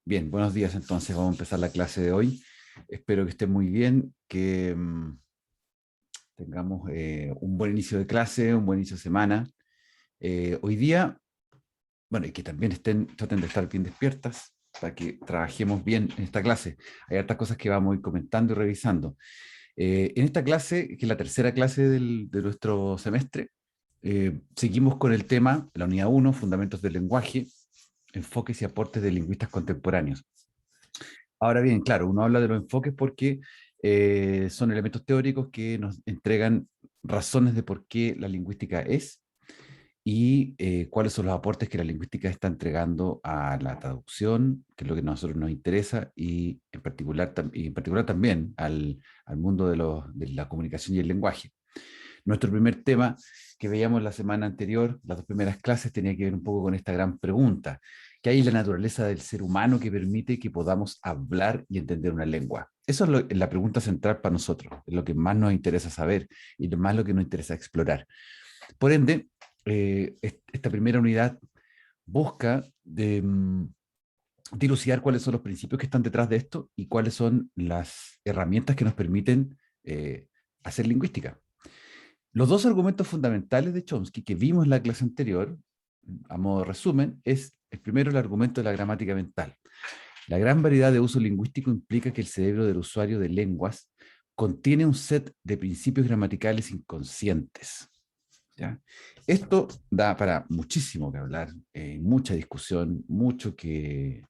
Bien, buenos días entonces. Vamos a empezar la clase de hoy. Espero que estén muy bien, que tengamos un buen inicio de clase, un buen inicio de semana. Hoy día, bueno, y que también traten de estar bien despiertas para que trabajemos bien en esta clase. Hay hartas cosas que vamos a ir comentando y revisando. En esta clase, que es la tercera clase de nuestro semestre, seguimos con el tema, la unidad uno, Fundamentos del lenguaje, enfoques y aportes de lingüistas contemporáneos. Ahora bien, claro, uno habla de los enfoques porque son elementos teóricos que nos entregan razones de por qué la lingüística es y cuáles son los aportes que la lingüística está entregando a la traducción, que es lo que a nosotros nos interesa, y en particular también al mundo de la comunicación y el lenguaje. Nuestro primer tema que veíamos la semana anterior, las dos primeras clases, tenía que ver un poco con esta gran pregunta: ¿qué hay en la naturaleza del ser humano que permite que podamos hablar y entender una lengua? Eso es la pregunta central para nosotros, es lo que más nos interesa saber y más lo que nos interesa explorar. Por ende, esta primera unidad busca dilucidar cuáles son los principios que están detrás de esto y cuáles son las herramientas que nos permiten hacer lingüística. Los dos argumentos fundamentales de Chomsky que vimos en la clase anterior, a modo de resumen, es el primero, el argumento de la gramática mental. La gran variedad de uso lingüístico implica que el cerebro del usuario de lenguas contiene un set de principios gramaticales inconscientes. ¿Ya? Esto da para muchísimo que hablar, mucha discusión, mucho que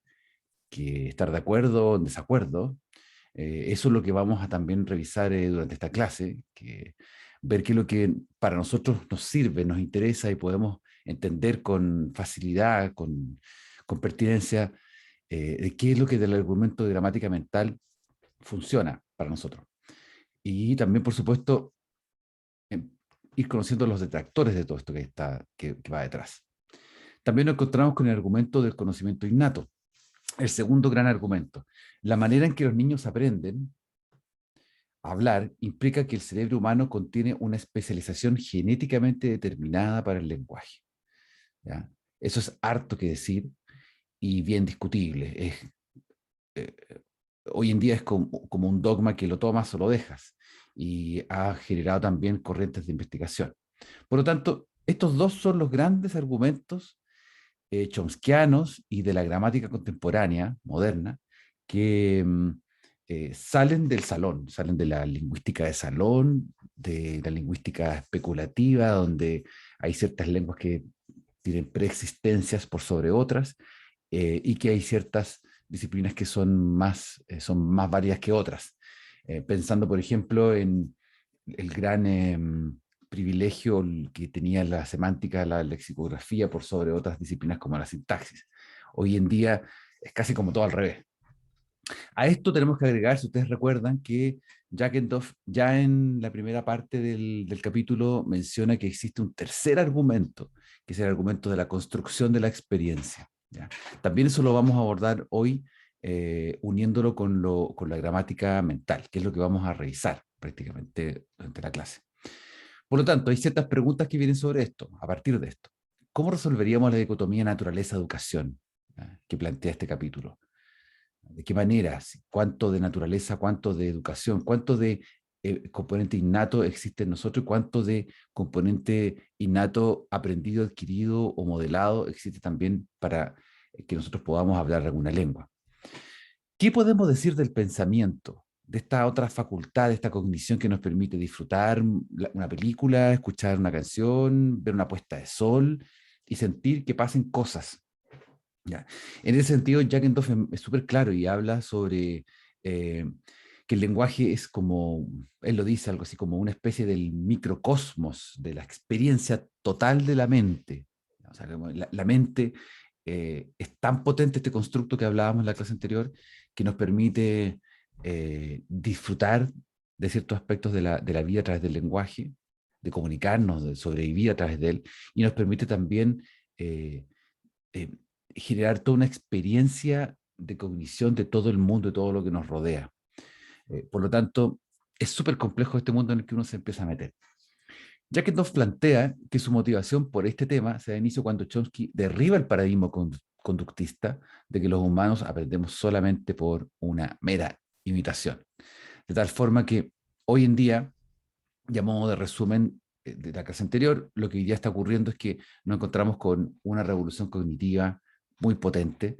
estar de acuerdo o en desacuerdo. Eso es lo que vamos a también revisar durante esta clase, ver qué es lo que para nosotros nos sirve, nos interesa y podemos entender con facilidad, con pertinencia, de qué es lo que del argumento de gramática mental funciona para nosotros. Y también, por supuesto, em, ir conociendo los detractores de todo esto que va detrás. También nos encontramos con el argumento del conocimiento innato. El segundo gran argumento: la manera en que los niños aprenden a hablar implica que el cerebro humano contiene una especialización genéticamente determinada para el lenguaje. ¿Ya? Eso es harto que decir y bien discutible. Eh, Hoy en día es como un dogma que lo tomas o lo dejas, y ha generado también corrientes de investigación. Por lo tanto, estos dos son los grandes argumentos chomskianos y de la gramática contemporánea, moderna, que salen del salón, salen de la lingüística de salón, de la lingüística especulativa, donde hay ciertas lenguas que tienen preexistencias por sobre otras, y que hay ciertas disciplinas que son más varias que otras. Pensando, por ejemplo, en el gran privilegio que tenía la semántica, la lexicografía por sobre otras disciplinas como la sintaxis. Hoy en día es casi como todo al revés. A esto tenemos que agregar, si ustedes recuerdan, que Jackendorf ya en la primera parte del capítulo menciona que existe un tercer argumento, que es el argumento de la construcción de la experiencia. ¿Ya? También eso lo vamos a abordar hoy, uniéndolo con la gramática mental, que es lo que vamos a revisar prácticamente durante la clase. Por lo tanto, hay ciertas preguntas que vienen sobre esto, a partir de esto. ¿Cómo resolveríamos la dicotomía naturaleza-educación que plantea este capítulo? ¿De qué manera? ¿Cuánto de naturaleza, cuánto de educación, cuánto de componente innato existe en nosotros y cuánto de componente innato aprendido, adquirido o modelado existe también para que nosotros podamos hablar alguna lengua? ¿Qué podemos decir del pensamiento, de esta otra facultad, de esta cognición que nos permite disfrutar una película, escuchar una canción, ver una puesta de sol y sentir que pasen cosas? Ya. En ese sentido, Jack Endorf es súper claro y habla sobre que el lenguaje es como, él lo dice, algo así como una especie del microcosmos, de la experiencia total de la mente. O sea, como la mente es tan potente, este constructo que hablábamos en la clase anterior, que nos permite disfrutar de ciertos aspectos de la vida a través del lenguaje, de comunicarnos, de sobrevivir a través de él, y nos permite también eh, eh, generar toda una experiencia de cognición de todo el mundo, de todo lo que nos rodea. Por lo tanto, es súper complejo este mundo en el que uno se empieza a meter. Jack nos plantea que su motivación por este tema se da inicio cuando Chomsky derriba el paradigma conductista de que los humanos aprendemos solamente por una mera imitación. De tal forma que hoy en día, y a modo de resumen de la clase anterior, lo que hoy día está ocurriendo es que nos encontramos con una revolución cognitiva muy potente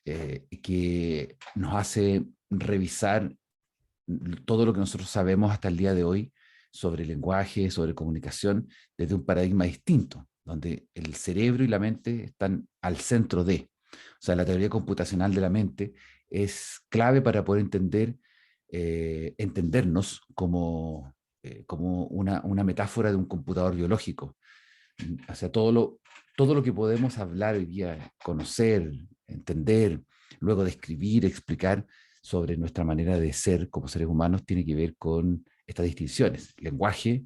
que nos hace revisar todo lo que nosotros sabemos hasta el día de hoy sobre lenguaje, sobre comunicación, desde un paradigma distinto, donde el cerebro y la mente están al centro de. O sea, la teoría computacional de la mente es clave para poder entendernos como una metáfora de un computador biológico. O sea, todo lo que podemos hablar hoy día, conocer, entender, luego describir, explicar sobre nuestra manera de ser como seres humanos, tiene que ver con estas distinciones: lenguaje,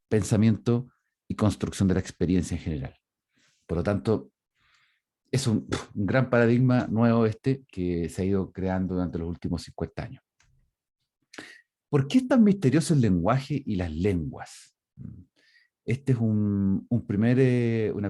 pensamiento y construcción de la experiencia en general. Por lo tanto, es un gran paradigma nuevo que se ha ido creando durante los últimos 50 años. ¿Por qué es tan misterioso el lenguaje y las lenguas? Este es una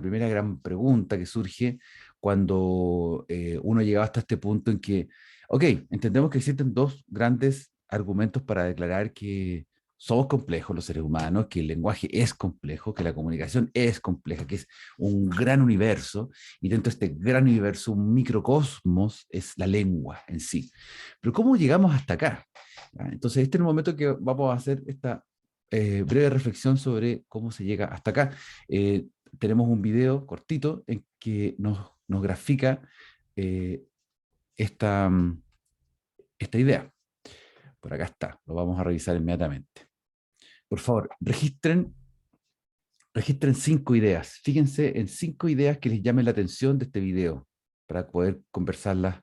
primera gran pregunta que surge cuando uno llega hasta este punto en que, ok, entendemos que existen dos grandes argumentos para declarar que somos complejos los seres humanos, que el lenguaje es complejo, que la comunicación es compleja, que es un gran universo, y dentro de este gran universo, un microcosmos es la lengua en sí. Pero ¿cómo llegamos hasta acá? Entonces, este es el momento que vamos a hacer esta breve reflexión sobre cómo se llega hasta acá. Tenemos un video cortito en que nos grafica eh, esta, esta idea. Por acá está, lo vamos a revisar inmediatamente. Por favor, registren 5 ideas. Fíjense en 5 ideas que les llamen la atención de este video para poder conversarlas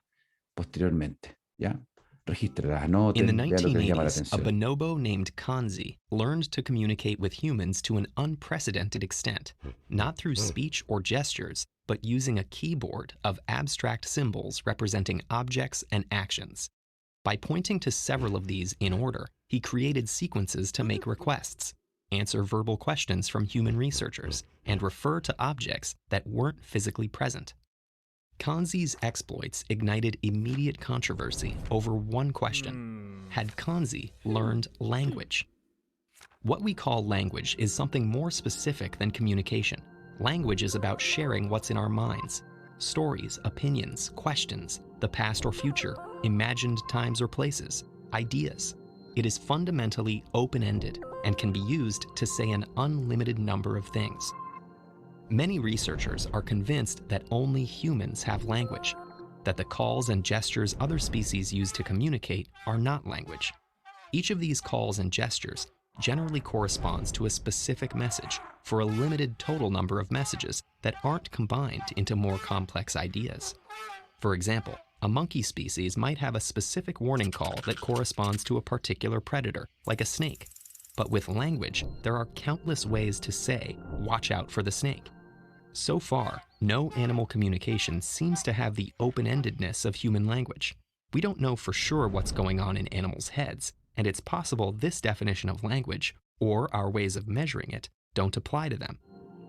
posteriormente. ¿Ya? Regístrelas, In the anoten, vean lo que les llama la 1980s, a atención. bonobo named Kanzi learned to communicate with humans to an unprecedented extent, not through speech or gestures, but using a keyboard of abstract symbols representing objects and actions. By pointing to several of these in order, he created sequences to make requests, answer verbal questions from human researchers, and refer to objects that weren't physically present. Kanzi's exploits ignited immediate controversy over one question: had Kanzi learned language? What we call language is something more specific than communication. Language is about sharing what's in our minds: stories, opinions, questions, the past or future, imagined times or places, ideas. It is fundamentally open-ended and can be used to say an unlimited number of things. Many researchers are convinced that only humans have language, that the calls and gestures other species use to communicate are not language. Each of these calls and gestures generally corresponds to a specific message for a limited total number of messages that aren't combined into more complex ideas. For example, a monkey species might have a specific warning call that corresponds to a particular predator, like a snake. But with language, there are countless ways to say, "Watch out for the snake." So far, no animal communication seems to have the open-endedness of human language. We don't know for sure what's going on in animals' heads, and it's possible this definition of language, or our ways of measuring it, don't apply to them.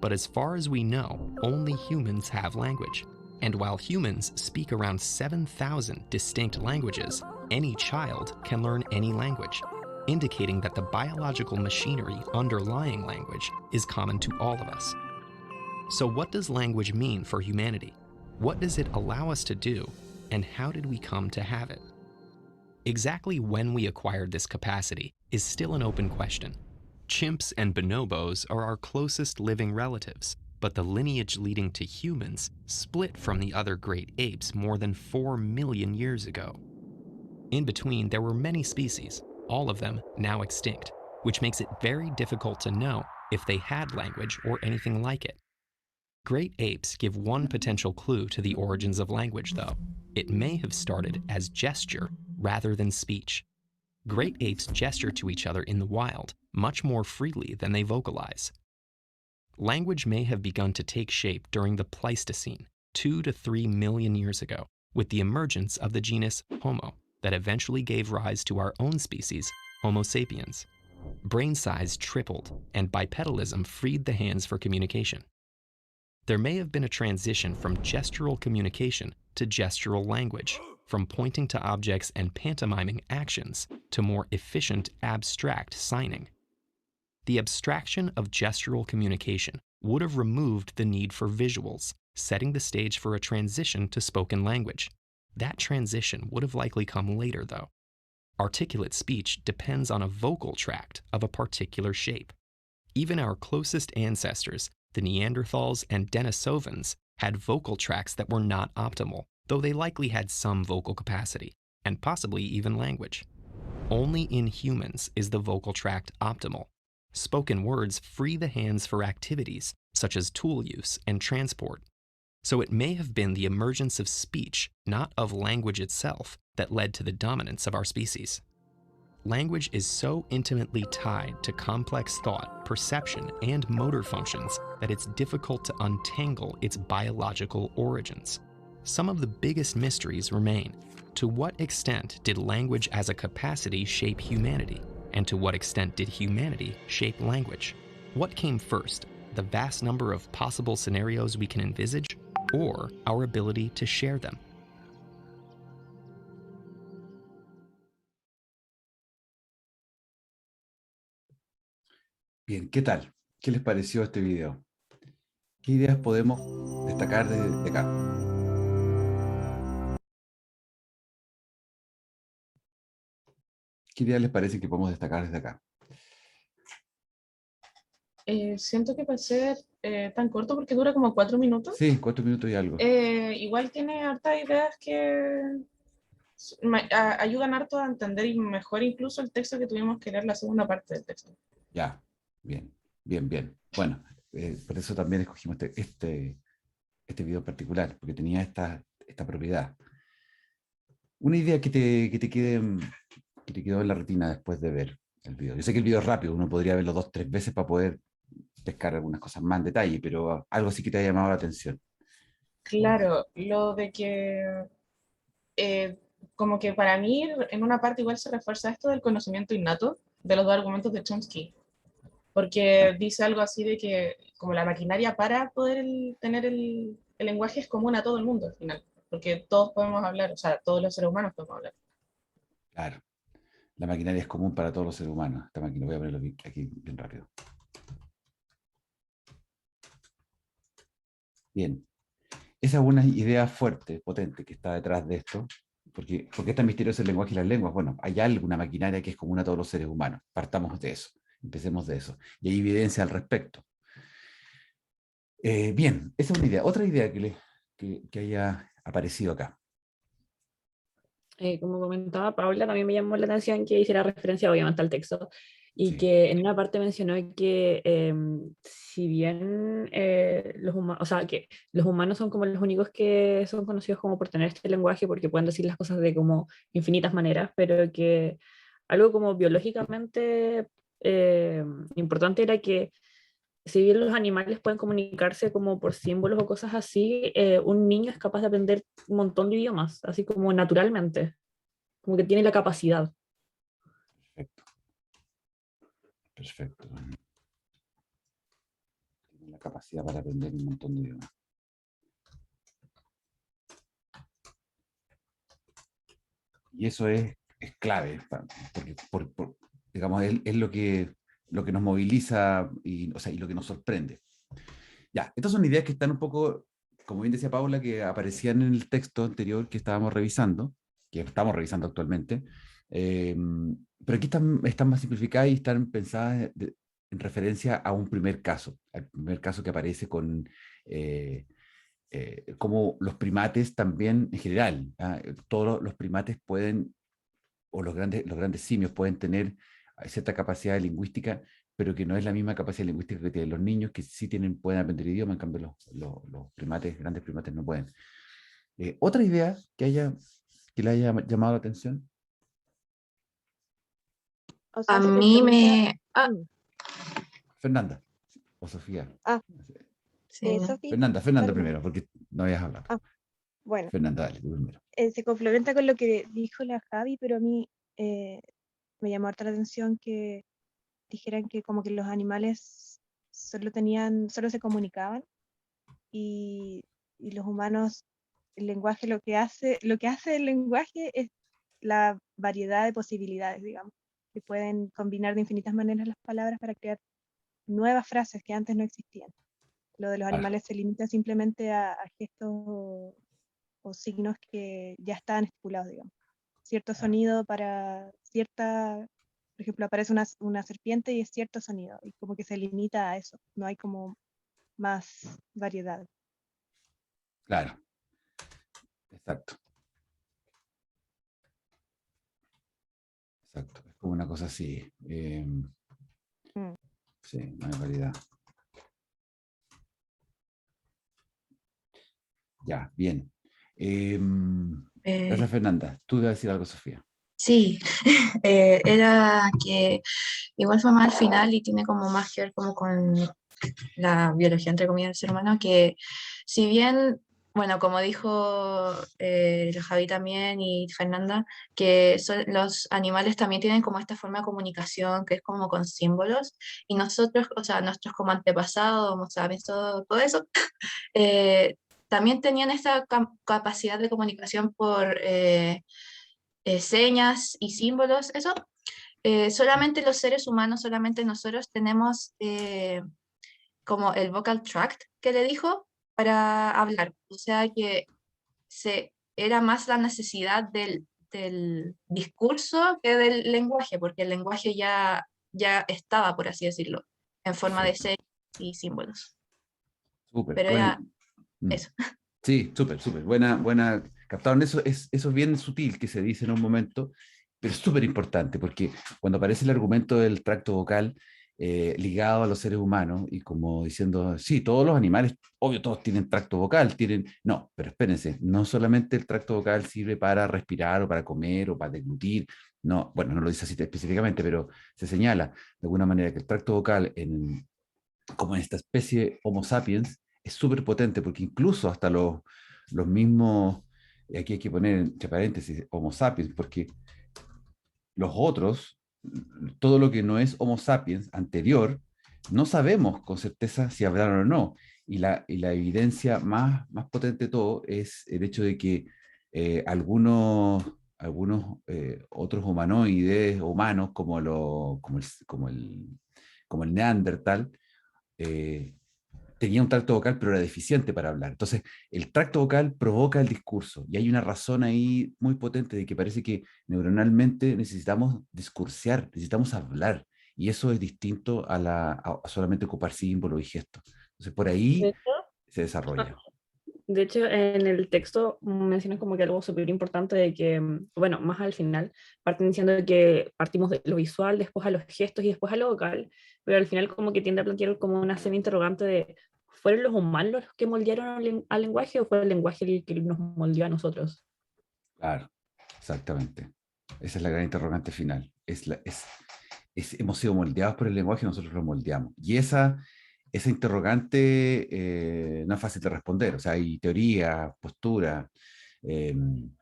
But as far as we know, only humans have language. And while humans speak around 7,000 distinct languages, any child can learn any language, indicating that the biological machinery underlying language is common to all of us. So what does language mean for humanity? What does it allow us to do, and how did we come to have it? Exactly when we acquired this capacity is still an open question. Chimps and bonobos are our closest living relatives, but the lineage leading to humans split from the other great apes more than 4 million years ago. In between, there were many species, all of them now extinct, which makes it very difficult to know if they had language or anything like it. Great apes give one potential clue to the origins of language, though. It may have started as gesture rather than speech. Great apes gesture to each other in the wild much more freely than they vocalize. Language may have begun to take shape during the Pleistocene, 2 to 3 million years ago, with the emergence of the genus Homo that eventually gave rise to our own species, Homo sapiens. Brain size tripled, and bipedalism freed the hands for communication. There may have been a transition from gestural communication to gestural language, from pointing to objects and pantomiming actions to more efficient abstract signing. The abstraction of gestural communication would have removed the need for visuals, setting the stage for a transition to spoken language. That transition would have likely come later, though. Articulate speech depends on a vocal tract of a particular shape. Even our closest ancestors, the Neanderthals and Denisovans, had vocal tracts that were not optimal, though they likely had some vocal capacity, and possibly even language. Only in humans is the vocal tract optimal. Spoken words free the hands for activities such as tool use and transport. So it may have been the emergence of speech, not of language itself, that led to the dominance of our species. Language is so intimately tied to complex thought, perception, and motor functions that it's difficult to untangle its biological origins. Some of the biggest mysteries remain. To what extent did language as a capacity shape humanity? And to what extent did humanity shape language? What came first, the vast number of possible scenarios we can envisage, or our ability to share them? Bien, ¿qué tal? ¿Qué les pareció este video? ¿Qué ideas podemos destacar de acá? ¿Qué ideas les parece que podemos destacar desde acá? Siento que para ser tan corto, porque dura como 4 minutos, Sí, 4 minutos y algo. igual tiene hartas ideas que ayudan harto a entender y mejor incluso el texto que tuvimos que leer, la segunda parte del texto. Ya, bien, bien, bien. Bueno, por eso también escogimos este video en particular, porque tenía esta propiedad. Una idea que te quedó en la retina después de ver el video. Yo sé que el video es rápido, uno podría verlo 2, 3 veces para poder pescar algunas cosas más en detalle, pero algo sí que te ha llamado la atención. Claro, lo de que eh, como que para mí en una parte igual se refuerza esto del conocimiento innato de los dos argumentos de Chomsky, porque dice algo así de que como la maquinaria para poder tener el lenguaje es común a todo el mundo al final, porque todos podemos hablar, o sea, todos los seres humanos podemos hablar. Claro, la maquinaria es común para todos los seres humanos. Esta máquina, voy a ponerlo aquí bien rápido. Bien, esa es una idea fuerte, potente, que está detrás de esto. Porque es tan misterioso el lenguaje y las lenguas? Bueno, hay alguna maquinaria que es común a todos los seres humanos. Partamos de eso, empecemos de eso. Y hay evidencia al respecto. Bien, esa es una idea. Otra idea que haya aparecido acá. Como comentaba Paula, también me llamó la atención que hiciera referencia obviamente al texto y Sí. que en una parte mencionó que si bien o sea, que los humanos son como los únicos que son conocidos como por tener este lenguaje porque pueden decir las cosas de como infinitas maneras, pero que algo como biológicamente importante era que si bien los animales pueden comunicarse como por símbolos o cosas así, un niño es capaz de aprender un montón de idiomas, así como naturalmente, como que tiene la capacidad. Perfecto. Perfecto. Tiene la capacidad para aprender un montón de idiomas. Y eso es clave, porque digamos, es lo que nos moviliza y, o sea, y lo que nos sorprende. Ya, estas son ideas que están un poco, como bien decía Paula, que aparecían en el texto anterior que estábamos revisando, que estamos revisando actualmente, pero aquí están más simplificadas y están pensadas en referencia a un primer caso, al primer caso que aparece con cómo los primates también, en general, todos los primates pueden, o los grandes simios pueden tener cierta capacidad lingüística, pero que no es la misma capacidad lingüística que tienen los niños, que sí pueden aprender idioma, en cambio los primates, grandes primates no pueden. ¿Otra idea que le haya llamado la atención? O sea, A se mí complementa. me... Fernanda o Sofía. Sí, Sofía, Fernanda perdón. primero, porque no habías hablado. Bueno, Fernanda, dale, tú primero. se complementa con lo que dijo la Javi, pero a mí me llamó harta la atención que dijeran que como que los animales solo se comunicaban y los humanos, el lenguaje lo que hace el lenguaje es la variedad de posibilidades, digamos, que pueden combinar de infinitas maneras las palabras para crear nuevas frases que antes no existían. Lo de los Claro. animales se limita simplemente a gestos o signos que ya estaban estipulados, digamos. Cierto sonido para cierta, por ejemplo, aparece una serpiente y es cierto sonido, y como que se limita a eso, no hay como más variedad. Claro, exacto. Exacto, es como una cosa así. Mm. Sí, no hay variedad. Ya, bien. Gracias, Fernanda. Tú debes decir algo, Sofía. Sí, era que igual fue más al final y tiene como más que ver como con la biología, entre comillas, del ser humano, que si bien, bueno, como dijo Javi también y Fernanda, que los animales también tienen como esta forma de comunicación que es como con símbolos, y nosotros, o sea, nuestros como antepasados, Homo sapiens, todo eso, también tenían esta capacidad de comunicación por señas y símbolos, eso. Solamente los seres humanos, solamente nosotros tenemos como el vocal tract que le dijo para hablar. O sea que era más la necesidad del discurso que del lenguaje, porque el lenguaje ya estaba, por así decirlo, en forma de Perfecto. señas y símbolos. Súper. Pero Bueno, era eso. sí, súper, súper. Buena. Captaron eso, eso es bien sutil que se dice en un momento, pero es súper importante porque cuando aparece el argumento del tracto vocal ligado a los seres humanos y como diciendo, sí, todos los animales, obvio, todos tienen tracto vocal, tienen. No, pero espérense, no solamente el tracto vocal sirve para respirar o para comer o para deglutir. No, bueno, no lo dice así específicamente, pero se señala de alguna manera que el tracto vocal como en esta especie Homo sapiens, es súper potente porque incluso hasta los mismos, aquí hay que poner entre paréntesis Homo sapiens, porque los otros, todo lo que no es Homo sapiens anterior, no sabemos con certeza si hablaron o no. Y la evidencia más potente de todo es el hecho de que algunos otros humanoides humanos, como el Neandertal, eh, tenía un tracto vocal, pero era deficiente para hablar. Entonces, el tracto vocal provoca el discurso y hay una razón ahí muy potente de que parece que neuronalmente necesitamos discursear, necesitamos hablar y eso es distinto a solamente ocupar símbolos y gestos. Entonces, por De ahí hecho, se desarrolla. de hecho, en el texto mencionan como que algo súper importante de que, bueno, más al final, parten diciendo que partimos de lo visual, después a los gestos y después a lo vocal, pero al final como que tiende a plantear como una semi-interrogante de, ¿fueron los humanos los que moldearon al lenguaje o fue el lenguaje el que nos moldeó a nosotros? Claro, exactamente. Esa es la gran interrogante final. Hemos sido moldeados por el lenguaje, nosotros lo moldeamos. Y esa interrogante no es fácil de responder. O sea, hay teoría, postura, eh,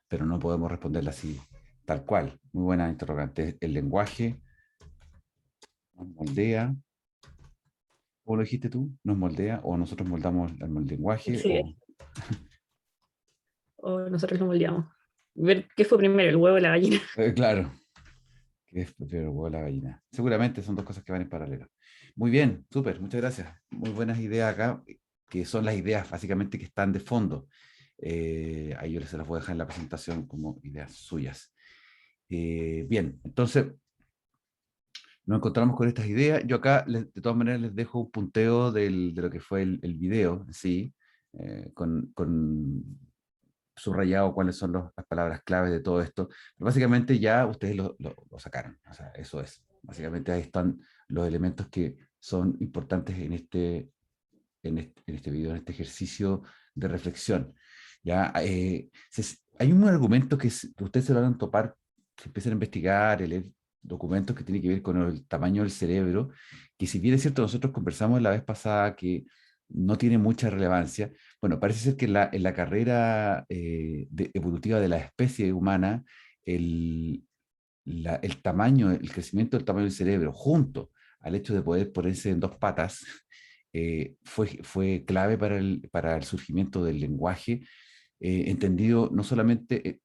pero no podemos responderla así, tal cual. Muy buena interrogante. El lenguaje nos moldea. ¿Cómo lo dijiste tú? ¿Nos moldea o nosotros moldamos el lenguaje? Sí, o nosotros lo moldeamos. Ver qué fue primero, el huevo o la gallina. Claro, que es primero el huevo o la gallina. Seguramente son dos cosas que van en paralelo. Muy bien, súper, muchas gracias. Muy buenas ideas acá, que son las ideas básicamente que están de fondo. Ahí yo se las voy a dejar en la presentación como ideas suyas. Bien, entonces nos encontramos con estas ideas. Yo acá, de todas maneras, les dejo un punteo de lo que fue el video, ¿sí? Con subrayado cuáles son las palabras claves de todo esto. Pero básicamente ya ustedes lo sacaron. O sea, eso es. Básicamente ahí están los elementos que son importantes en este video, en este ejercicio de reflexión. ¿Ya? Hay un argumento que ustedes se lo van a topar, se empiezan a investigar, a leer documentos que tienen que ver con el tamaño del cerebro, que si bien es cierto, nosotros conversamos la vez pasada que no tiene mucha relevancia. Bueno, parece ser que en la carrera evolutiva de la especie humana, el tamaño, el crecimiento del tamaño del cerebro, junto al hecho de poder ponerse en dos patas, fue clave para el surgimiento del lenguaje, entendido no solamente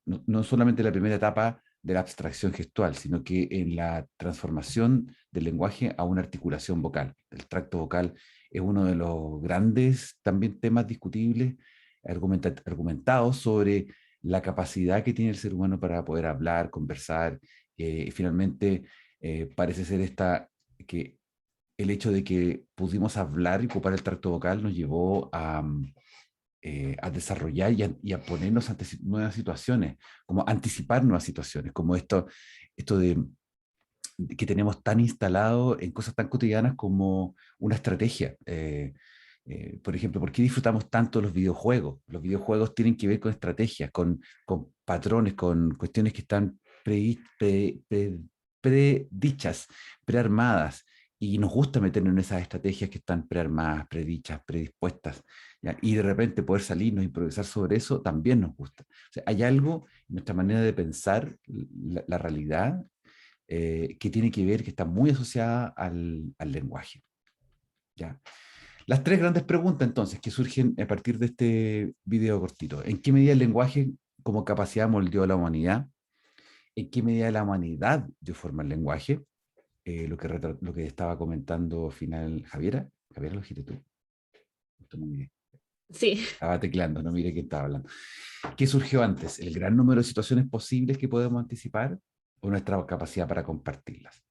la primera etapa de la abstracción gestual, sino que en la transformación del lenguaje a una articulación vocal. El tracto vocal es uno de los grandes también temas discutibles, argumentados sobre la capacidad que tiene el ser humano para poder hablar, conversar, y finalmente parece ser que el hecho de que pudimos hablar y ocupar el tracto vocal nos llevó a desarrollar y a ponernos ante nuevas situaciones, como anticipar nuevas situaciones, como esto de que tenemos tan instalado en cosas tan cotidianas como una estrategia. Por ejemplo, ¿por qué disfrutamos tanto los videojuegos? Los videojuegos tienen que ver con estrategias, con patrones, con cuestiones que están predichas, prearmadas, y nos gusta meternos en esas estrategias que están prearmadas, predichas, predispuestas, ¿ya? Y de repente poder salirnos e improvisar sobre eso también nos gusta. O sea, hay algo en nuestra manera de pensar la realidad, que tiene que ver, que está muy asociada al lenguaje, ¿ya? Las tres grandes preguntas entonces que surgen a partir de este video cortito. ¿En qué medida el lenguaje como capacidad moldeó a la humanidad? ¿En qué medida la humanidad dio forma al lenguaje? Lo que estaba comentando final Javiera. Javiera, lo dijiste tú. Esto no mire. Sí. Estaba tecleando, no mire quién estaba hablando. ¿Qué surgió antes? ¿El gran número de situaciones posibles que podemos anticipar o nuestra capacidad para compartirlas?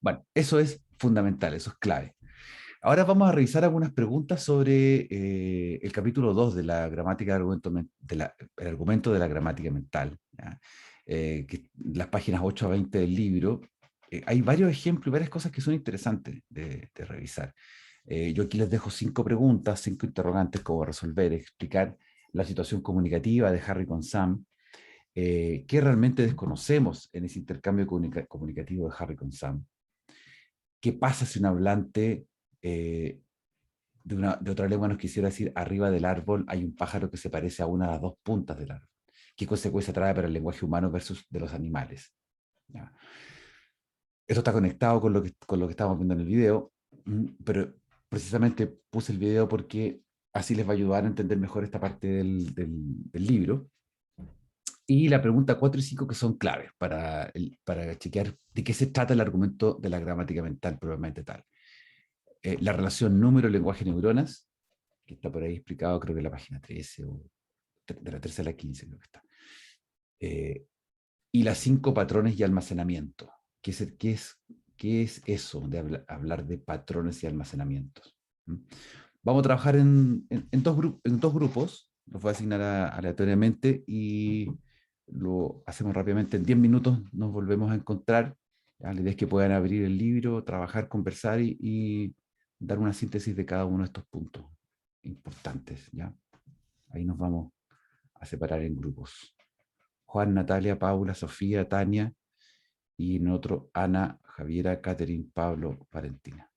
Bueno, eso es fundamental, eso es clave. Ahora vamos a revisar algunas preguntas sobre el capítulo 2 de la gramática del argumento, el argumento de la gramática mental, ¿ya? Las páginas 8 a 20 del libro. Hay varios ejemplos y varias cosas que son interesantes de revisar. Yo aquí les dejo 5 preguntas, 5 interrogantes como resolver, explicar la situación comunicativa de Harry con Sam, qué realmente desconocemos en ese intercambio comunicativo de Harry con Sam, qué pasa si un hablante de otra lengua nos quisiera decir arriba del árbol hay un pájaro que se parece a una de las dos puntas del árbol. ¿Qué consecuencia trae para el lenguaje humano versus de los animales? ¿Ya? Esto está conectado con lo que estamos viendo en el video, pero precisamente puse el video porque así les va a ayudar a entender mejor esta parte del libro. Y la pregunta 4 y 5 que son claves para chequear de qué se trata el argumento de la gramática mental probablemente tal. La relación número-lenguaje-neuronas, que está por ahí explicado, creo que en la página 13 o de la 13 a la 15 creo que está. Y las 5 patrones y almacenamiento. ¿Qué es eso de hablar de patrones y almacenamientos? Vamos a trabajar en dos grupos, los voy a asignar aleatoriamente y lo hacemos rápidamente. En 10 minutos nos volvemos a encontrar. ¿Ya? La idea es que puedan abrir el libro, trabajar, conversar y dar una síntesis de cada uno de estos puntos importantes. ¿Ya? Ahí nos vamos a separar en grupos. Juan, Natalia, Paula, Sofía, Tania y en otro Ana, Javiera, Catherine, Pablo, Valentina.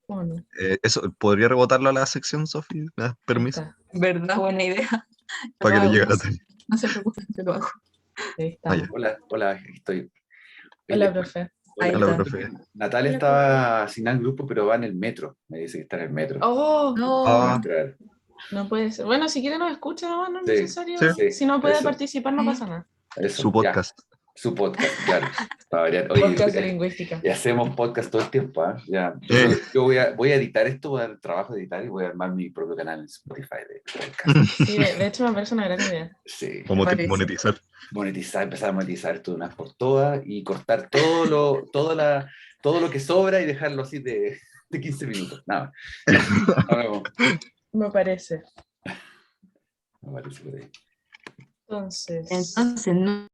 ¿Cómo no? Eso, ¿podría rebotarlo a la sección, Sofi? ¿Me das Ahí permiso? está. ¿Verdad? Buena idea. Yo Para lo que le hago, llegue no la se, tarea. no se preocupen, yo lo hago. Ahí Ah, estamos. ya. Hola, hola, aquí estoy. Hola, Les cuento. profe. Ahí Hola, Hola, está. profe. Natalia Hola, estaba asignada al grupo, pero va en el metro. Me dice que está en el metro. Oh, No, Va a Ah, entrar. no puede ser. Bueno, si quiere nos escucha nomás, no es Sí, necesario. sí. sí, Si no puede eso, participar, no Sí. pasa nada. eso, su ya. podcast. Su podcast, claro. Para variar. Oye, Podcast de lingüística. y hacemos podcast todo el tiempo, ¿ah? Ya, Eh. yo voy a editar esto, voy a dar el trabajo de editar y voy a armar mi propio canal en Spotify de podcast. Sí, de hecho me parece una gran idea. Sí, Como parece. monetizar. monetizar, empezar a monetizar esto de una vez por todas y cortar todo lo que sobra y dejarlo así de 15 minutos. Nada. Nos vemos. Me parece. Me parece por ahí. Entonces, No.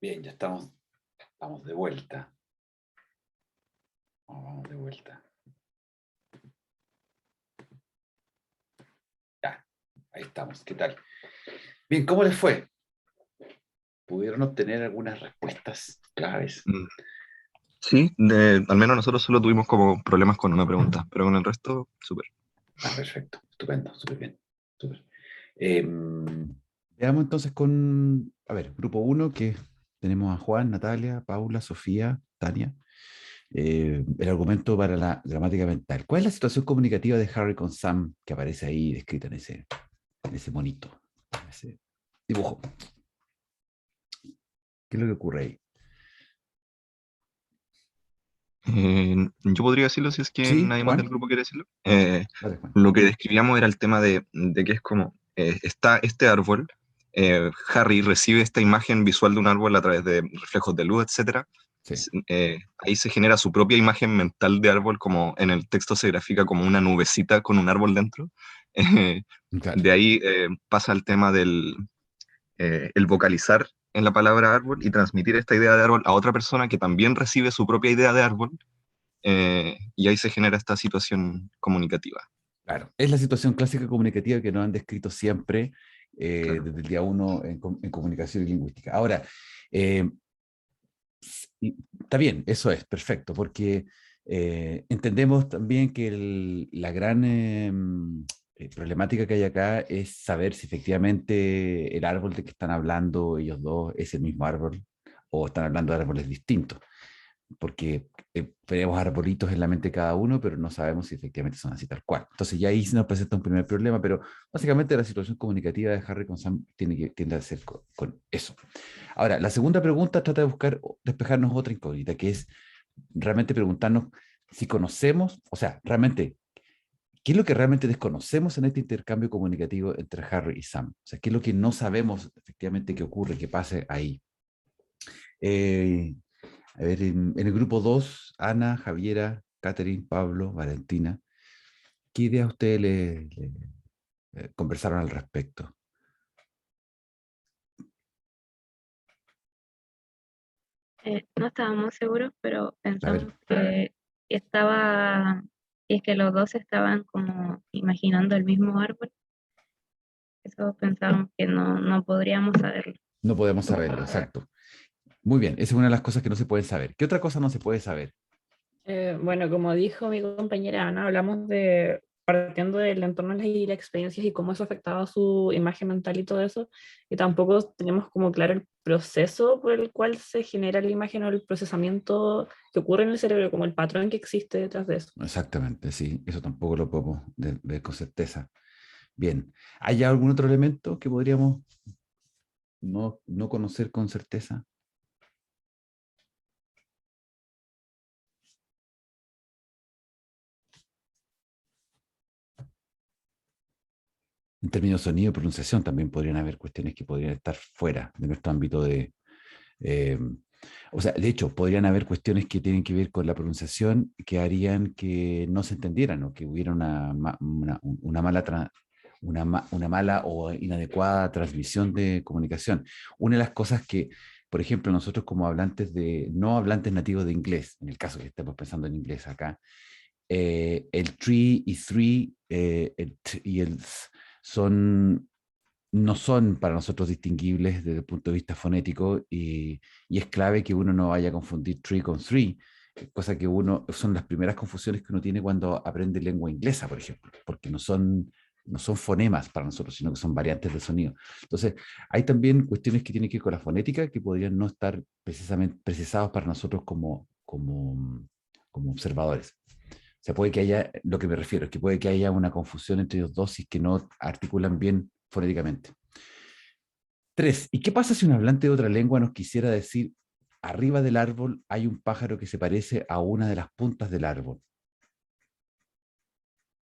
Bien, ya estamos. Vamos de vuelta. Vamos de vuelta. Ya, ahí estamos. ¿Qué tal? Bien, ¿cómo les fue? ¿Pudieron obtener algunas respuestas claves? Mm, Sí, al menos nosotros solo tuvimos como problemas con una pregunta, pero con el resto, súper. Ah, perfecto. Estupendo. Súper bien. Súper. Veamos entonces con, a ver, grupo 1, que tenemos a Juan, Natalia, Paula, Sofía, Tania. El argumento para la gramática mental. ¿Cuál es la situación comunicativa de Harry con Sam que aparece ahí descrita en ese monito, en ese dibujo? ¿Qué es lo que ocurre ahí? Yo podría decirlo si es que Sí, nadie más del Juan. grupo quiere decirlo. Dale, Juan. Lo que describíamos era el tema de que es como, está este árbol, Harry recibe esta imagen visual de un árbol a través de reflejos de luz, etcétera. Sí, Ahí se genera su propia imagen mental de árbol, como en el texto se grafica como una nubecita con un árbol dentro. Eh, claro. de ahí pasa el tema del el vocalizar en la palabra árbol y transmitir esta idea de árbol a otra persona que también recibe su propia idea de árbol, y ahí se genera esta situación comunicativa. Claro. Es la situación clásica comunicativa que nos han descrito siempre Claro. desde el día 1 en comunicación y lingüística. Ahora, eh, está bien, eso es, perfecto, porque entendemos también que la gran problemática que hay acá es saber si efectivamente el árbol de que están hablando ellos dos es el mismo árbol o están hablando de árboles distintos, porque tenemos arbolitos en la mente cada uno, pero no sabemos si efectivamente son así tal cual. Entonces ya ahí se nos presenta un primer problema, pero básicamente la situación comunicativa de Harry con Sam tiende a ser con eso. Ahora, la segunda pregunta trata de buscar despejarnos otra incógnita, que es realmente preguntarnos si conocemos, o sea, realmente, ¿qué es lo que realmente desconocemos en este intercambio comunicativo entre Harry y Sam? O sea, ¿qué es lo que no sabemos efectivamente que ocurre, que pase ahí? Eh, a ver, en el grupo 2, Ana, Javiera, Catherine, Pablo, Valentina, ¿qué ideas ustedes conversaron al respecto? No estábamos seguros, pero A ver, pensamos que estaba, y es que los dos estaban como imaginando el mismo árbol. Eso pensábamos que no podríamos saberlo. no podemos saberlo, exacto. Muy bien, esa es una de las cosas que no se pueden saber. ¿Qué otra cosa no se puede saber? Bueno, como dijo mi compañera Ana, hablamos de partiendo del entorno y las experiencias y cómo eso afectaba su imagen mental y todo eso, y tampoco tenemos como claro el proceso por el cual se genera la imagen o el procesamiento que ocurre en el cerebro, como el patrón que existe detrás de eso. Exactamente, sí, eso tampoco lo podemos ver con certeza. Bien, ¿hay algún otro elemento que podríamos no conocer con certeza? En términos de sonido y pronunciación también podrían haber cuestiones que podrían estar fuera de nuestro ámbito de... eh, o sea, de hecho, podrían haber cuestiones que tienen que ver con la pronunciación que harían que no se entendieran o que hubiera una mala o inadecuada transmisión de comunicación. Una de las cosas que, por ejemplo, nosotros como hablantes no hablantes nativos de inglés, en el caso que estemos pensando en inglés acá, el tree y three el t y el th no son para nosotros distinguibles desde el punto de vista fonético y es clave que uno no vaya a confundir tree con three, cosa que son las primeras confusiones que uno tiene cuando aprende lengua inglesa, por ejemplo, porque no son fonemas para nosotros, sino que son variantes de sonido. Entonces, hay también cuestiones que tienen que ver con la fonética que podrían no estar precisamente precisados para nosotros como observadores. O sea, puede que haya, lo que me refiero es que puede que haya una confusión entre los dos y que no articulan bien fonéticamente. 3. ¿Y qué pasa si un hablante de otra lengua nos quisiera decir, arriba del árbol hay un pájaro que se parece a una de las puntas del árbol?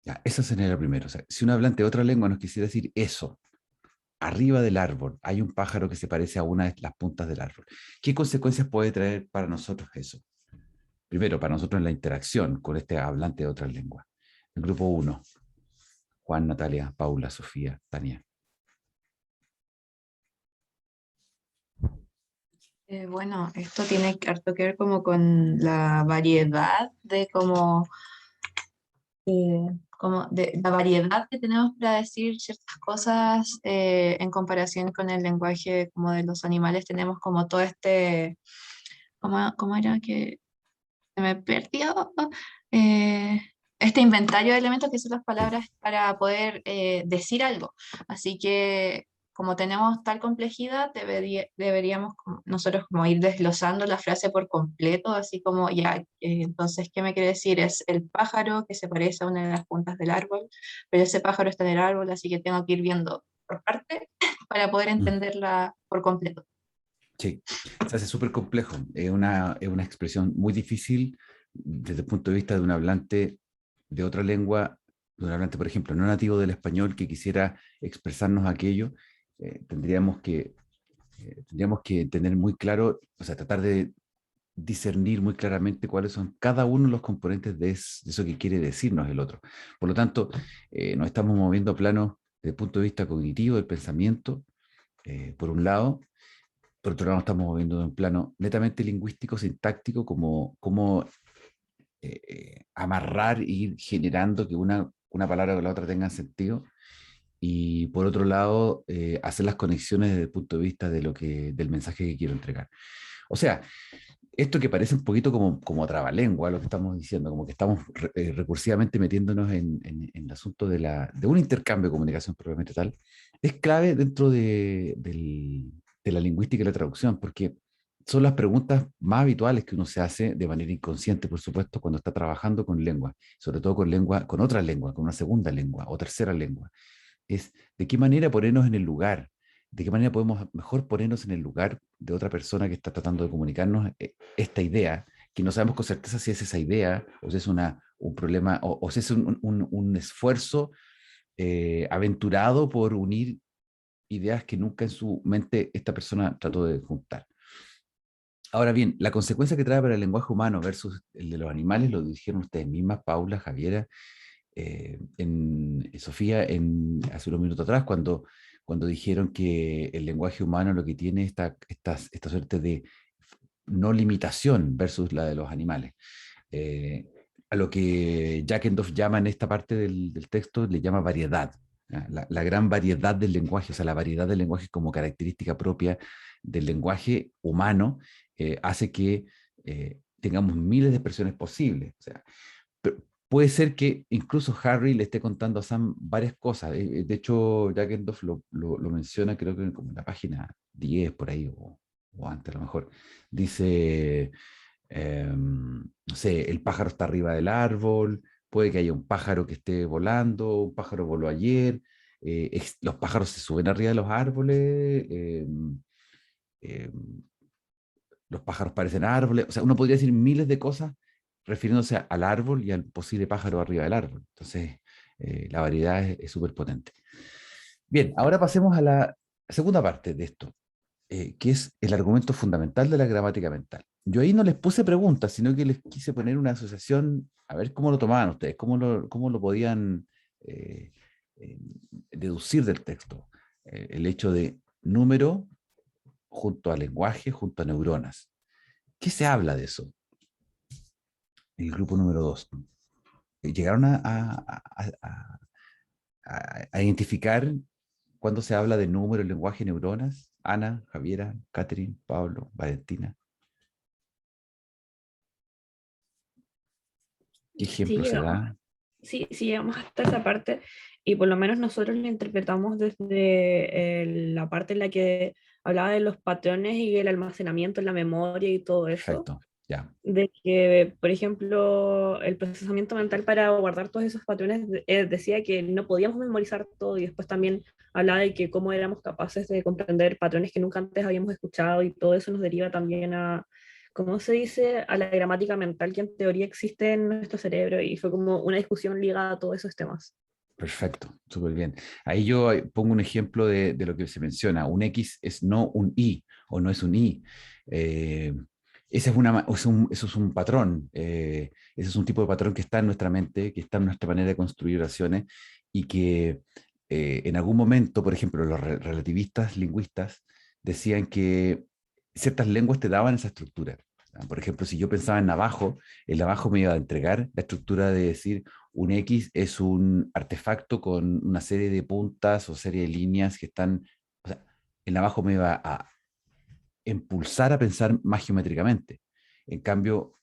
Ya, eso sería lo primero. O sea, si un hablante de otra lengua nos quisiera decir eso, arriba del árbol hay un pájaro que se parece a una de las puntas del árbol, ¿qué consecuencias puede traer para nosotros eso? Primero, para nosotros en la interacción con este hablante de otra lengua. El grupo 1, Juan, Natalia, Paula, Sofía, Tania. Bueno, esto tiene harto que ver como con la variedad de como de la variedad que tenemos para decir ciertas cosas en comparación con el lenguaje como de los animales. Tenemos como todo este, ¿cómo era que se me perdió? Eh, este inventario de elementos que son las Sí. palabras para poder decir algo. Así que como tenemos tal complejidad, deberíamos nosotros como ir desglosando la frase por completo, así como ya, entonces, ¿qué me quiere decir? Es el pájaro que se parece a una de las puntas del árbol, pero ese pájaro está en el árbol, así que tengo que ir viendo por parte para poder Mm. entenderla por completo. Sí, se hace súper complejo. Es una expresión muy difícil desde el punto de vista de un hablante de otra lengua, de un hablante, por ejemplo, no nativo del español que quisiera expresarnos aquello. Tendríamos que tener muy claro, o sea, tratar de discernir muy claramente cuáles son cada uno de los componentes de eso que quiere decirnos el otro. Por lo tanto, nos estamos moviendo a planos desde el punto de vista cognitivo, del pensamiento, por un lado. Por otro lado, estamos moviendo en un plano netamente lingüístico, sintáctico, como amarrar e ir generando que una palabra con la otra tengan sentido. Y por otro lado, hacer las conexiones desde el punto de vista del mensaje que quiero entregar. O sea, esto que parece un poquito como trabalengua, lo que estamos diciendo, como que estamos recursivamente metiéndonos en el asunto de un intercambio de comunicación propiamente tal, es clave dentro de la lingüística y la traducción, porque son las preguntas más habituales que uno se hace de manera inconsciente, por supuesto, cuando está trabajando con lengua, sobre todo con otra lengua, con una segunda lengua o tercera lengua. Es de qué manera ponernos en el lugar, de qué manera podemos mejor ponernos en el lugar de otra persona que está tratando de comunicarnos esta idea, que no sabemos con certeza si es esa idea, o si es un problema, o si es un esfuerzo aventurado por unir ideas que nunca en su mente esta persona trató de juntar. Ahora bien, la consecuencia que trae para el lenguaje humano versus el de los animales, lo dijeron ustedes mismas, Paula, Javiera, Sofía, hace unos minutos atrás, cuando dijeron que el lenguaje humano lo que tiene esta suerte de no limitación versus la de los animales. A lo que Jackendorf llama en esta parte del texto, le llama variedad. La gran variedad del lenguaje, o sea, la variedad del lenguaje como característica propia del lenguaje humano, hace que tengamos miles de expresiones posibles. O sea, puede ser que incluso Harry le esté contando a Sam varias cosas. De hecho, Jackendorf lo menciona, creo que como en la página 10 por ahí, o antes a lo mejor. Dice, no sé, el pájaro está arriba del árbol, puede que haya un pájaro que esté volando, un pájaro voló ayer, los pájaros se suben arriba de los árboles, eh, los pájaros parecen árboles, o sea, uno podría decir miles de cosas refiriéndose al árbol y al posible pájaro arriba del árbol. Entonces, la variedad es súper potente. Bien, ahora pasemos a la segunda parte de esto, que es el argumento fundamental de la gramática mental. Yo ahí no les puse preguntas, sino que les quise poner una asociación, a ver cómo lo tomaban ustedes, cómo lo podían eh, eh, deducir del texto. El hecho de número junto a lenguaje, junto a neuronas. ¿Qué se habla de eso? El grupo número 2. ¿Llegaron a identificar cuando se habla de número, lenguaje, neuronas? Ana, Javiera, Catherine, Pablo, Valentina. ¿Qué Sí, ejemplo se llegamos, da? sí, llegamos hasta esa parte y por lo menos nosotros lo interpretamos desde la parte en la que hablaba de los patrones y el almacenamiento en la memoria y todo eso. Perfecto, ya. De que, por ejemplo, el procesamiento mental para guardar todos esos patrones decía que no podíamos memorizar todo y después también hablaba de que cómo éramos capaces de comprender patrones que nunca antes habíamos escuchado y todo eso nos deriva también a, ¿cómo se dice?, a la gramática mental que en teoría existe en nuestro cerebro y fue como una discusión ligada a todos esos temas. Perfecto, súper bien. Ahí yo pongo un ejemplo de lo que se menciona. Un X es no un Y o no es un Y. Eh, eso es un patrón. Ese es un tipo de patrón que está en nuestra mente, que está en nuestra manera de construir oraciones y que en algún momento, por ejemplo, los relativistas lingüistas decían que ciertas lenguas te daban esa estructura. Por ejemplo, si yo pensaba en navajo, el navajo me iba a entregar la estructura de decir un X es un artefacto con una serie de puntas o serie de líneas que están, o sea, el navajo me iba a impulsar a pensar más geométricamente. En cambio,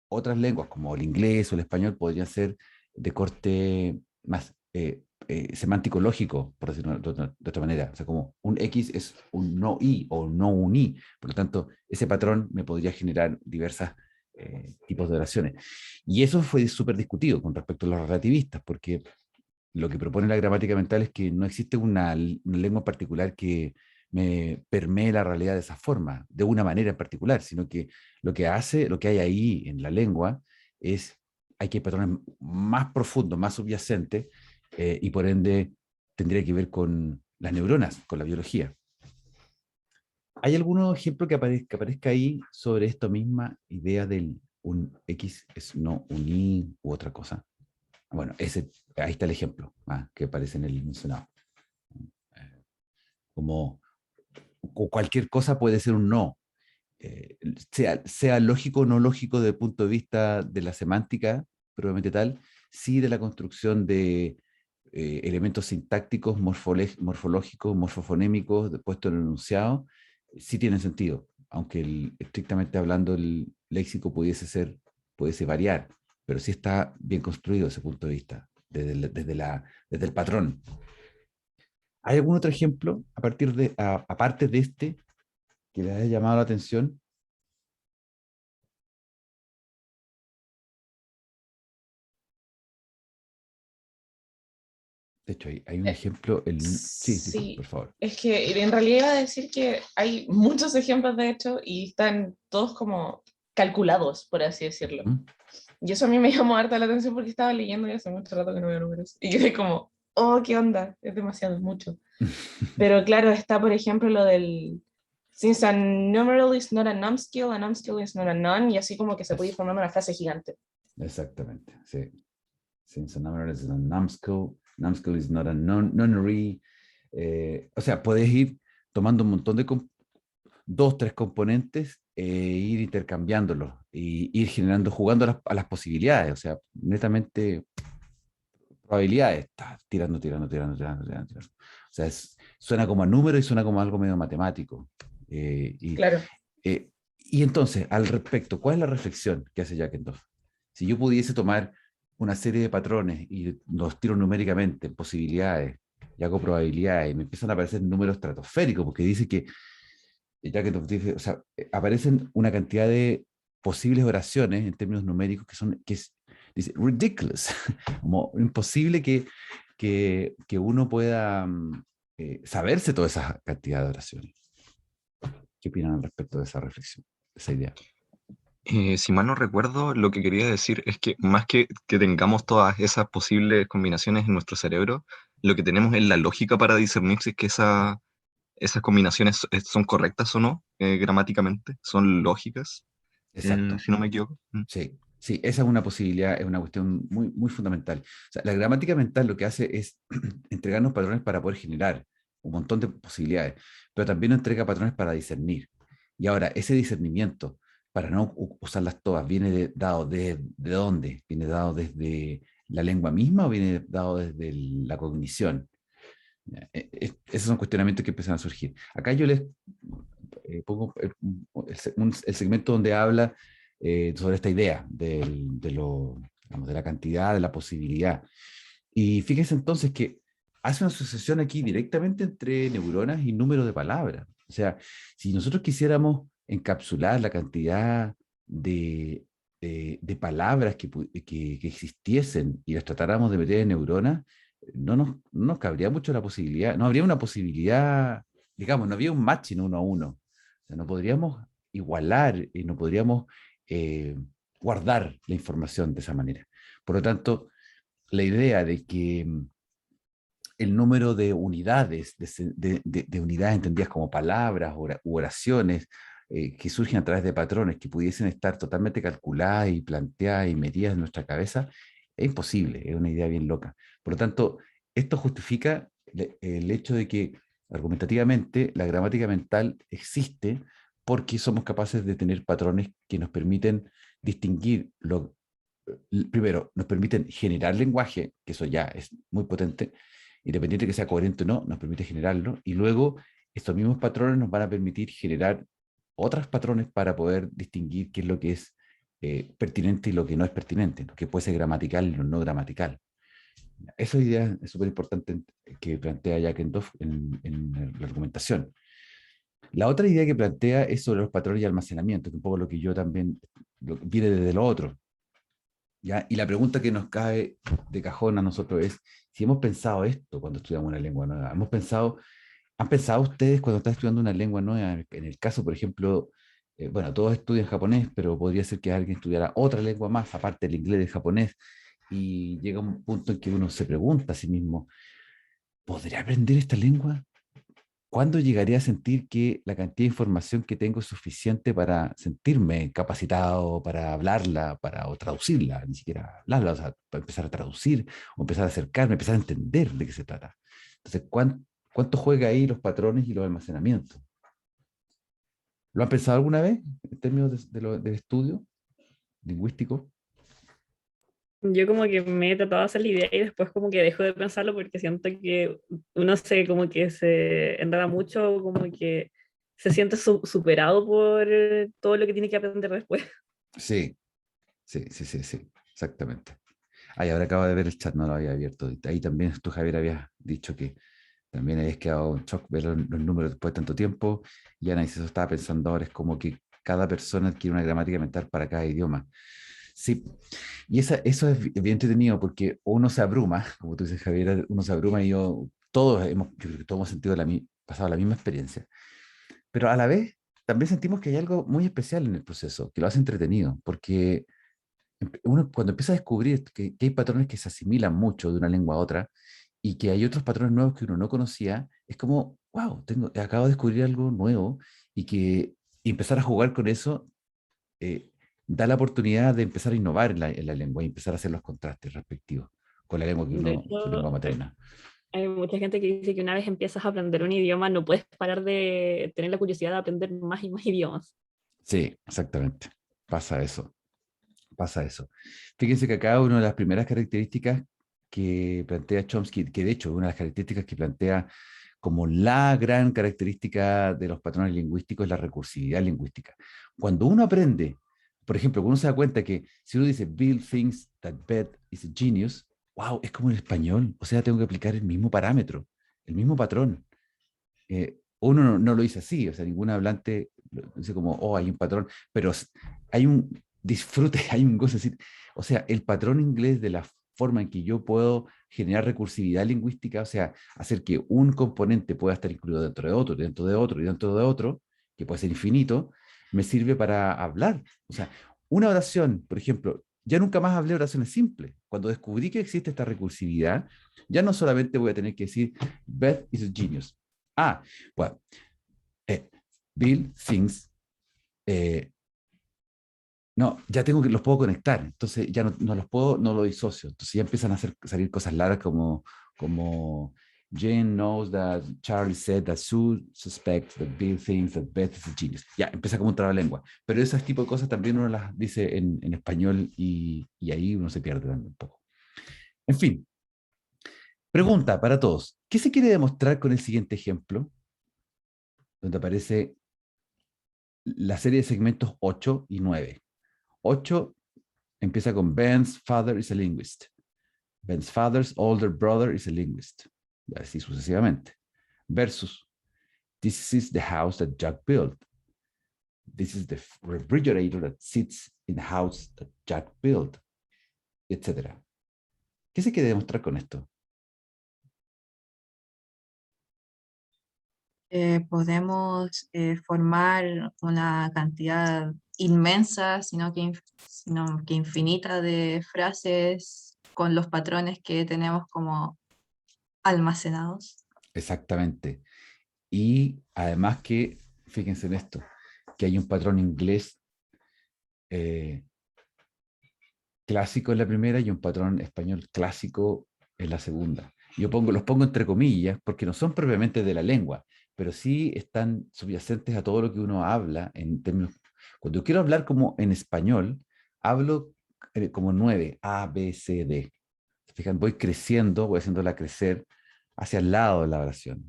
otras lenguas como el inglés o el español podrían ser de corte más semántico lógico, por decirlo de otra manera. O sea, como un X es un no I o no un I. Por lo tanto, ese patrón me podría generar diversos tipos de oraciones. Y eso fue súper discutido con respecto a los relativistas, porque lo que propone la gramática mental es que no existe una lengua particular que me permee la realidad de esa forma, de una manera en particular, sino que lo que hace, lo que hay ahí en la lengua es, hay que patrones más profundos, más subyacentes, y por ende tendría que ver con las neuronas, con la biología. ¿Hay algún ejemplo que aparezca ahí sobre esta misma idea del un X es no un Y u otra cosa? Bueno, ahí está el ejemplo que aparece en el mencionado. Como cualquier cosa puede ser un no, sea lógico o no lógico desde el punto de vista de la semántica, probablemente tal, sí de la construcción de elementos sintácticos, morfológicos, morfofonémicos, puestos en el enunciado, sí tienen sentido, aunque estrictamente hablando el léxico pudiese variar, pero sí está bien construido ese punto de vista, desde el patrón. ¿Hay algún otro ejemplo aparte de este que les haya llamado la atención? De hecho, hay un ejemplo. Sí, Sí, por favor. es que en realidad iba a decir que hay muchos ejemplos de hecho y están todos como calculados, por así decirlo. ¿Mm? Y eso a mí me llamó harta la atención porque estaba leyendo y hace mucho rato que no veo números. Y quedé como, oh, ¿qué onda? Es demasiado, es mucho. Pero claro, está por ejemplo lo del since a numeral is not a numbskull is not a none, y así como que se puede ir formando una frase gigante. Exactamente, sí. Since a number is a numbskull is not a nonary. O sea, puedes ir tomando un montón de 2, 3 componentes ir intercambiándolos y ir generando, jugando a las posibilidades. O sea, netamente probabilidades. Tirando. O sea, suena como a número y suena como algo medio matemático. Claro. Y entonces, al respecto, ¿cuál es la reflexión que hace Jackendorf? Si yo pudiese tomar una serie de patrones y los tiro numéricamente en posibilidades y hago probabilidades y me empiezan a aparecer números estratosféricos, porque dice que Jackendorf dice, o sea, aparecen una cantidad de posibles oraciones en términos numéricos dice, ridiculous, como imposible que uno pueda saberse toda esa cantidad de oraciones. ¿Qué opinan al respecto de esa reflexión, de esa idea? Si mal no recuerdo, lo que quería decir es que más que tengamos todas esas posibles combinaciones en nuestro cerebro, lo que tenemos es la lógica para discernir si es que esas combinaciones son correctas o no, gramáticamente, son lógicas, Exacto. si no me equivoco. Sí, sí, esa es una posibilidad, es una cuestión muy, muy fundamental. O sea, la gramática mental lo que hace es entregarnos patrones para poder generar un montón de posibilidades, pero también nos entrega patrones para discernir. Y ahora, ese discernimiento, para no usarlas todas, dado de dónde? ¿Viene dado desde la lengua misma o viene dado desde la cognición? Esos son cuestionamientos que empiezan a surgir. Acá yo les pongo el segmento donde habla sobre esta idea de la cantidad, de la posibilidad. Y fíjense entonces que hace una asociación aquí directamente entre neuronas y número de palabras. O sea, si nosotros quisiéramos encapsular la cantidad de palabras que existiesen y las tratáramos de meter en neuronas, no nos cabría mucho la posibilidad, no habría una posibilidad, digamos, no habría un matching 1 a 1. O sea, no podríamos igualar y no podríamos eh, guardar la información de esa manera. Por lo tanto, la idea de que el número de unidades, de unidades entendidas como palabras u oraciones, que surgen a través de patrones que pudiesen estar totalmente calculadas y planteadas y medidas en nuestra cabeza, es imposible, es una idea bien loca. Por lo tanto, esto justifica el hecho de que argumentativamente la gramática mental existe porque somos capaces de tener patrones que nos permiten distinguir primero, nos permiten generar lenguaje, que eso ya es muy potente, independiente de que sea coherente o no, nos permite generarlo, y luego estos mismos patrones nos van a permitir generar otros patrones para poder distinguir qué es lo que es pertinente y lo que no es pertinente, lo que puede ser gramatical y lo no gramatical. Esa idea es súper importante que plantea Jack Endorf en la argumentación. La otra idea que plantea es sobre los patrones y almacenamiento, que es un poco lo que yo también viene desde lo otro. ¿Ya? Y la pregunta que nos cae de cajón a nosotros es si hemos pensado esto cuando estudiamos una lengua nueva. ¿Han pensado ustedes cuando están estudiando una lengua nueva? En el caso, por ejemplo, bueno, todos estudian japonés, pero podría ser que alguien estudiara otra lengua más, aparte del inglés y del japonés, y llega un punto en que uno se pregunta a sí mismo, ¿podré aprender esta lengua? ¿Cuándo llegaré a sentir que la cantidad de información que tengo es suficiente para sentirme capacitado para hablarla, o traducirla, ni siquiera hablarla, o sea, para empezar a traducir, o empezar a acercarme, empezar a entender de qué se trata? Entonces, ¿cuánto juega ahí los patrones y los almacenamientos? ¿Lo han pensado alguna vez en términos del estudio lingüístico? Yo como que me he tratado de hacer la idea y después como que dejo de pensarlo porque siento que uno se como que se enreda mucho, como que se siente superado por todo lo que tiene que aprender después. Sí, sí, sí, sí, sí, exactamente. Ay, ahora acabo de ver el chat, no lo había abierto. Ahí también tú, Javier, habías dicho que también habías quedado en shock ver los números después de tanto tiempo. Y Ana dice, eso estaba pensando ahora, es como que cada persona adquiere una gramática mental para cada idioma. Sí, y eso es bien entretenido porque uno se abruma, como tú dices, Javier, uno se abruma y yo creo que todos hemos sentido pasado la misma experiencia. Pero a la vez también sentimos que hay algo muy especial en el proceso, que lo hace entretenido, porque uno cuando empieza a descubrir que hay patrones que se asimilan mucho de una lengua a otra y que hay otros patrones nuevos que uno no conocía, es como, wow, acabo de descubrir algo nuevo y empezar a jugar con eso eh, da la oportunidad de empezar a innovar en la lengua y empezar a hacer los contrastes respectivos con la lengua De su lengua hecho, materna. hay mucha gente que dice que una vez empiezas a aprender un idioma no puedes parar de tener la curiosidad de aprender más y más idiomas. Sí, exactamente. Pasa eso. Pasa eso. Fíjense que acá una de las primeras características que plantea Chomsky, que de hecho una de las características que plantea como la gran característica de los patrones lingüísticos es la recursividad lingüística. Cuando uno aprende, por ejemplo, cuando uno se da cuenta que si uno dice Bill thinks that Beth is a genius, wow, es como en español, o sea, tengo que aplicar el mismo parámetro, el mismo patrón. Uno no lo dice así, o sea, ningún hablante dice como, oh, hay un patrón, pero hay un disfrute, hay un gozo, es decir, o sea, el patrón inglés de la forma en que yo puedo generar recursividad lingüística, o sea, hacer que un componente pueda estar incluido dentro de otro, dentro de otro y dentro de otro, que puede ser infinito, me sirve para hablar. O sea, una oración, por ejemplo, ya nunca más hablé oraciones simples. Cuando descubrí que existe esta recursividad, ya no solamente voy a tener que decir, Beth is a genius. Ah, bueno, Bill thinks, no, ya los puedo conectar, entonces ya no los puedo, no lo disocio, entonces ya empiezan a salir cosas largas como Jane knows that Charlie said that Sue suspects that Bill thinks that Beth is a genius. Ya, empieza como un trabalengua, pero ese tipo de cosas también uno las dice en español y ahí uno se pierde también un poco. En fin, pregunta para todos, ¿qué se quiere demostrar con el siguiente ejemplo? Donde aparece la serie de segmentos 8 y 9. 8 empieza con Ben's father is a linguist. Ben's father's older brother is a linguist. Y así sucesivamente. Versus, this is the house that Jack built. This is the refrigerator that sits in the house that Jack built. Etcétera. ¿Qué se quiere demostrar con esto? Podemos formar una cantidad inmensa, sino que infinita de frases con los patrones que tenemos como almacenados. Exactamente. Y además que, fíjense en esto, que hay un patrón inglés clásico en la primera y un patrón español clásico en la segunda. Los pongo entre comillas porque no son propiamente de la lengua, pero sí están subyacentes a todo lo que uno habla en términos. Cuando yo quiero hablar como en español, hablo como 9, A, B, C, D. ¿Se fijan? Voy creciendo, voy haciéndola crecer hacia el lado de la oración.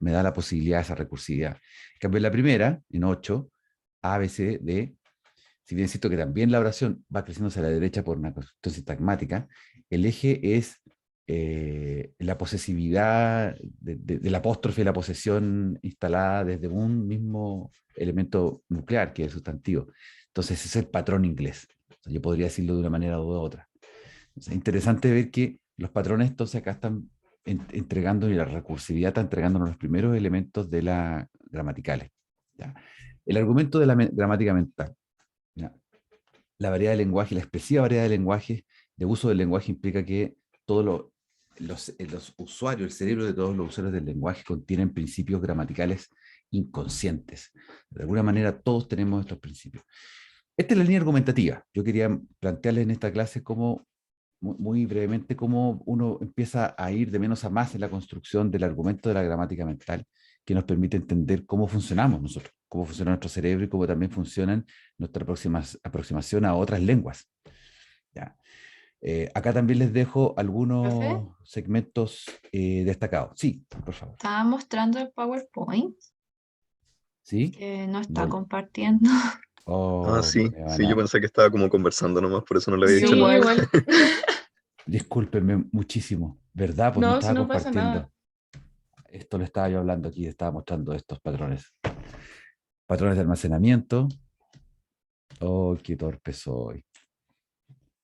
Me da la posibilidad de esa recursividad. En cambio, en la primera, en 8, A, B, C, D, si bien siento que también la oración va creciendo hacia la derecha por una cuestión sintagmática, el eje es la posesividad del apóstrofe y la posesión instalada desde un mismo elemento nuclear, que es el sustantivo. Entonces, ese es el patrón inglés. O sea, yo podría decirlo de una manera u otra. Es interesante ver que los patrones, entonces, acá están entregando, y la recursividad está entregándonos los primeros elementos de la gramaticales. ¿Ya? El argumento de la gramática mental. ¿Ya? La variedad de lenguaje, la expresiva variedad de lenguaje, de uso del lenguaje implica que todos los usuarios, el cerebro de todos los usuarios del lenguaje contienen principios gramaticales inconscientes. De alguna manera todos tenemos estos principios. Esta es la línea argumentativa. Yo quería plantearles en esta clase cómo, muy brevemente, cómo uno empieza a ir de menos a más en la construcción del argumento de la gramática mental, que nos permite entender cómo funcionamos nosotros, cómo funciona nuestro cerebro y cómo también funcionan nuestra aproximación a otras lenguas. ¿Ya? Acá también les dejo ¿Profe? algunos segmentos destacados. Sí, por favor. Estaba mostrando el PowerPoint ¿Sí? que no está No, compartiendo. oh, Sí, me van sí, yo a... pensé que estaba como conversando nomás, por eso no le había Sí, dicho nada. igual. Discúlpenme muchísimo, ¿verdad? Pues no No, si estaba no pasa compartiendo. nada. Esto lo estaba yo hablando aquí, estaba mostrando estos patrones. Patrones de almacenamiento. Oh, qué torpe soy.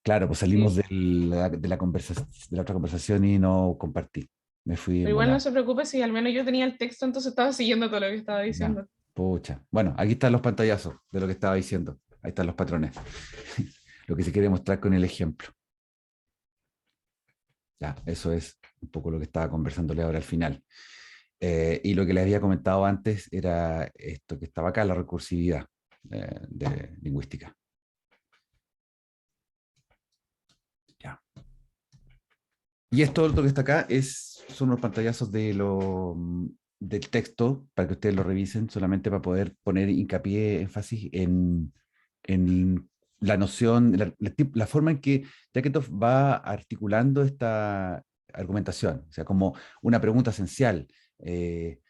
Claro, pues salimos Sí. de la otra conversación y no compartí. Me fui Pero en igual no volada. se preocupe si al menos yo tenía el texto, entonces estaba siguiendo todo lo que estaba Ya, diciendo. pucha. Bueno, aquí están los pantallazos de lo que estaba diciendo. Ahí están los patrones. Lo que se quiere mostrar con el ejemplo. Ya, eso es un poco lo que estaba conversándole ahora al final. Y lo que les había comentado antes era esto que estaba acá, la recursividad de lingüística. Ya. Y esto otro que está acá son unos pantallazos del texto para que ustedes lo revisen, solamente para poder poner hincapié, énfasis en la noción, la forma en que Yaketov va articulando esta argumentación, o sea, como una pregunta esencial. eh,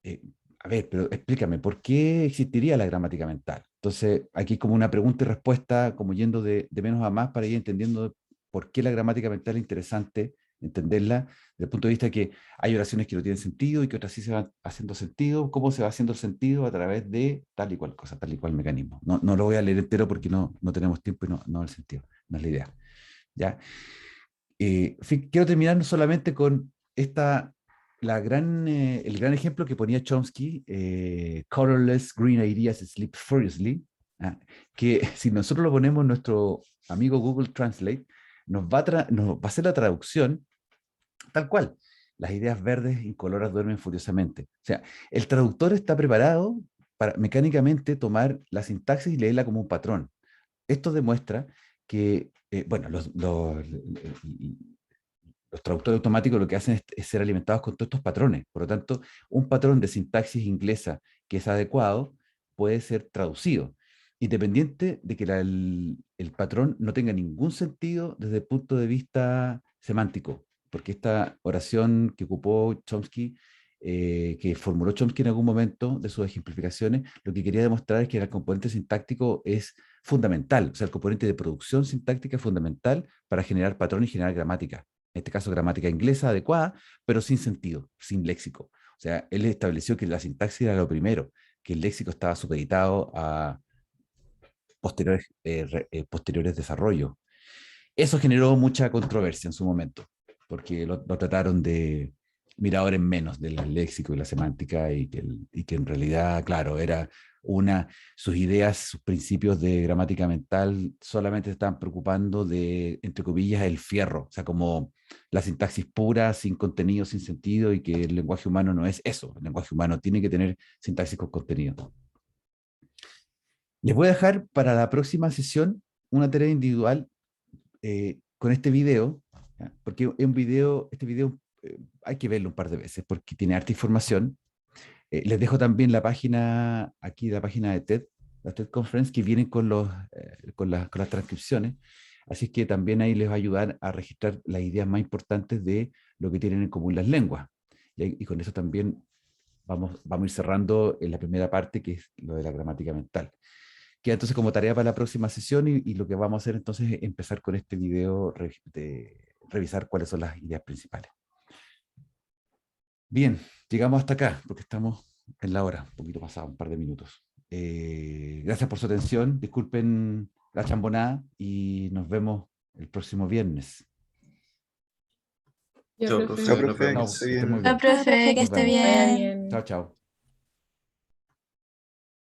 eh, a ver, pero explícame, ¿por qué existiría la gramática mental? Entonces, aquí es como una pregunta y respuesta, como yendo de menos a más para ir entendiendo por qué la gramática mental es interesante, entenderla, desde el punto de vista de que hay oraciones que no tienen sentido y que otras sí se van haciendo sentido, cómo se va haciendo el sentido a través de tal y cual cosa, tal y cual mecanismo. No, no lo voy a leer entero porque no tenemos tiempo y no el sentido, no es la idea. ¿Ya? Quiero terminar solamente con el gran ejemplo que ponía Chomsky, colorless green ideas sleep furiously, que si nosotros lo ponemos en nuestro amigo Google Translate, nos va a hacer la traducción tal cual. Las ideas verdes incoloras duermen furiosamente. O sea, el traductor está preparado para mecánicamente tomar la sintaxis y leerla como un patrón. Esto demuestra que, bueno, los traductores automáticos lo que hacen es ser alimentados con todos estos patrones. Por lo tanto, un patrón de sintaxis inglesa que es adecuado puede ser traducido, independiente de que el patrón no tenga ningún sentido desde el punto de vista semántico, porque esta oración que ocupó Chomsky, que formuló Chomsky en algún momento de sus ejemplificaciones, lo que quería demostrar es que el componente sintáctico es fundamental, o sea, el componente de producción sintáctica es fundamental para generar patrones y generar gramática. En este caso, gramática inglesa adecuada, pero sin sentido, sin léxico. O sea, él estableció que la sintaxis era lo primero, que el léxico estaba supeditado a posteriores desarrollos. Eso generó mucha controversia en su momento, porque lo trataron de mirador en menos del léxico y la semántica, y que en realidad, claro, sus ideas, sus principios de gramática mental solamente estaban preocupando de, entre comillas, el fierro, o sea, como la sintaxis pura, sin contenido, sin sentido, y que el lenguaje humano no es eso. El lenguaje humano tiene que tener sintaxis con contenido. Les voy a dejar para la próxima sesión una tarea individual con este video, ¿ya? Porque este video hay que verlo un par de veces porque tiene harta información, Les dejo también la página, aquí la página de TED, la TED Conference, que vienen con las transcripciones. Así que también ahí les va a ayudar a registrar las ideas más importantes de lo que tienen en común las lenguas. Y con eso también vamos a ir cerrando en la primera parte, que es lo de la gramática mental. Queda entonces como tarea para la próxima sesión y lo que vamos a hacer entonces es empezar con este video de revisar cuáles son las ideas principales. Bien, llegamos hasta acá, porque estamos en la hora, un poquito pasado, un par de minutos. Gracias por su atención, disculpen la chambonada y nos vemos el próximo viernes. Ya, Chao, profe. profesor, Chao, profe, que Chao, esté que esté bien. muy Chao, bien. profe, que Nos esté vemos. Vaya bien. bien. Chao, chao.